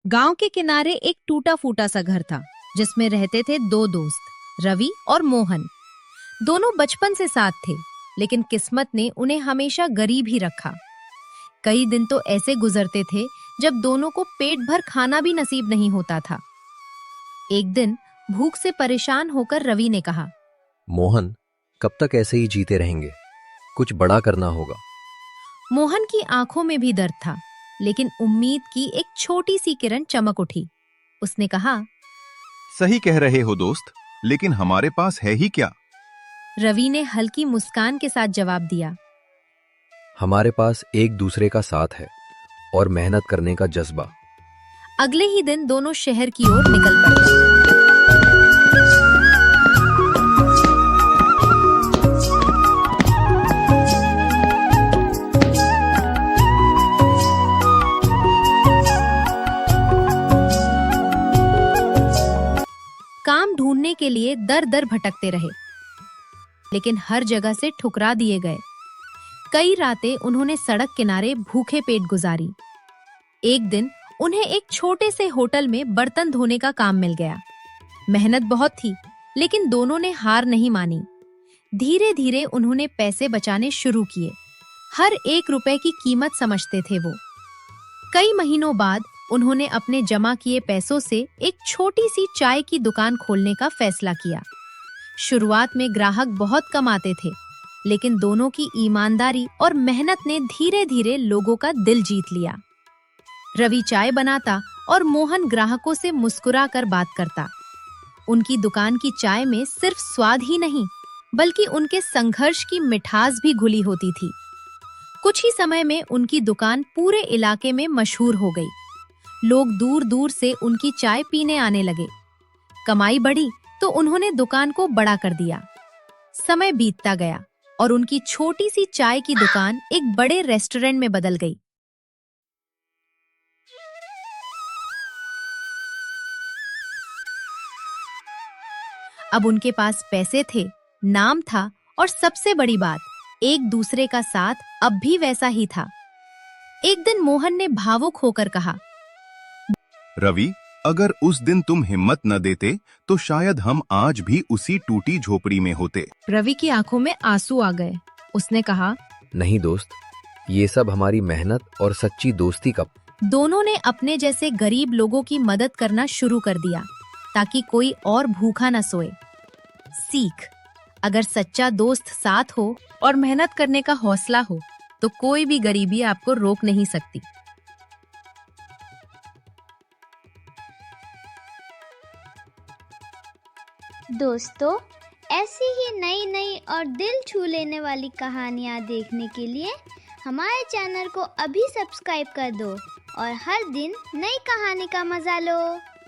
गांव के किनारे एक टूटा फूटा सा घर था जिसमें रहते थे दो दोस्त, रवि और मोहन। दोनों बचपन से साथ थे, लेकिन किस्मत ने उन्हें हमेशा गरीब ही रखा। कई दिन तो ऐसे गुजरते थे जब दोनों को पेट भर खाना भी नसीब नहीं होता था। एक दिन भूख से परेशान होकर रवि ने कहा, मोहन, कब तक ऐसे ही जीते रहेंगे? कुछ बड़ा करना होगा। मोहन की आंखों में भी दर्द था, लेकिन उम्मीद की एक छोटी सी किरण चमक उठी। उसने कहा, सही कह रहे हो दोस्त, लेकिन हमारे पास है ही क्या? रवि ने हल्की मुस्कान के साथ जवाब दिया, हमारे पास एक दूसरे का साथ है और मेहनत करने का जज्बा। अगले ही दिन दोनों शहर की ओर निकल पड़े। काम ढूंढने के लिए दर दर भटकते रहे, लेकिन हर जगह से ठुकरा दिए गए। कई रातें उन्होंने सड़क किनारे भूखे पेट गुजारी। एक दिन उन्हें एक छोटे से होटल में बर्तन धोने का काम मिल गया। मेहनत बहुत थी, लेकिन दोनों ने हार नहीं मानी। धीरे धीरे उन्होंने पैसे बचाने शुरू किए। हर एक रुपए की कीमत समझते थे वो। कई महीनों बाद उन्होंने अपने जमा किए पैसों से एक छोटी सी चाय की दुकान खोलने का फैसला किया। शुरुआत में ग्राहक बहुत कम आते थे, लेकिन दोनों की ईमानदारी और मेहनत ने धीरे धीरे लोगों का दिल जीत लिया। रवि चाय बनाता और मोहन ग्राहकों से मुस्कुरा कर बात करता। उनकी दुकान की चाय में सिर्फ स्वाद ही नहीं, बल्कि उनके संघर्ष की मिठास भी घुली होती थी। कुछ ही समय में उनकी दुकान पूरे इलाके में मशहूर हो गई। लोग दूर दूर से उनकी चाय पीने आने लगे। कमाई बढ़ी तो उन्होंने दुकान को बड़ा कर दिया। समय बीतता गया और उनकी छोटी सी चाय की दुकान एक बड़े रेस्टोरेंट में बदल गई। अब उनके पास पैसे थे, नाम था और सबसे बड़ी बात, एक दूसरे का साथ अब भी वैसा ही था। एक दिन मोहन ने भावुक होकर कहा, रवि, अगर उस दिन तुम हिम्मत न देते तो शायद हम आज भी उसी टूटी झोपड़ी में होते। रवि की आंखों में आंसू आ गए। उसने कहा, नहीं दोस्त, ये सब हमारी मेहनत और सच्ची दोस्ती का। दोनों ने अपने जैसे गरीब लोगों की मदद करना शुरू कर दिया ताकि कोई और भूखा न सोए। सीख, अगर सच्चा दोस्त साथ हो और मेहनत करने का हौसला हो तो कोई भी गरीबी आपको रोक नहीं सकती। दोस्तों, ऐसी ही नई नई और दिल छू लेने वाली कहानियाँ देखने के लिए हमारे चैनल को अभी सब्सक्राइब कर दो और हर दिन नई कहानी का मजा लो।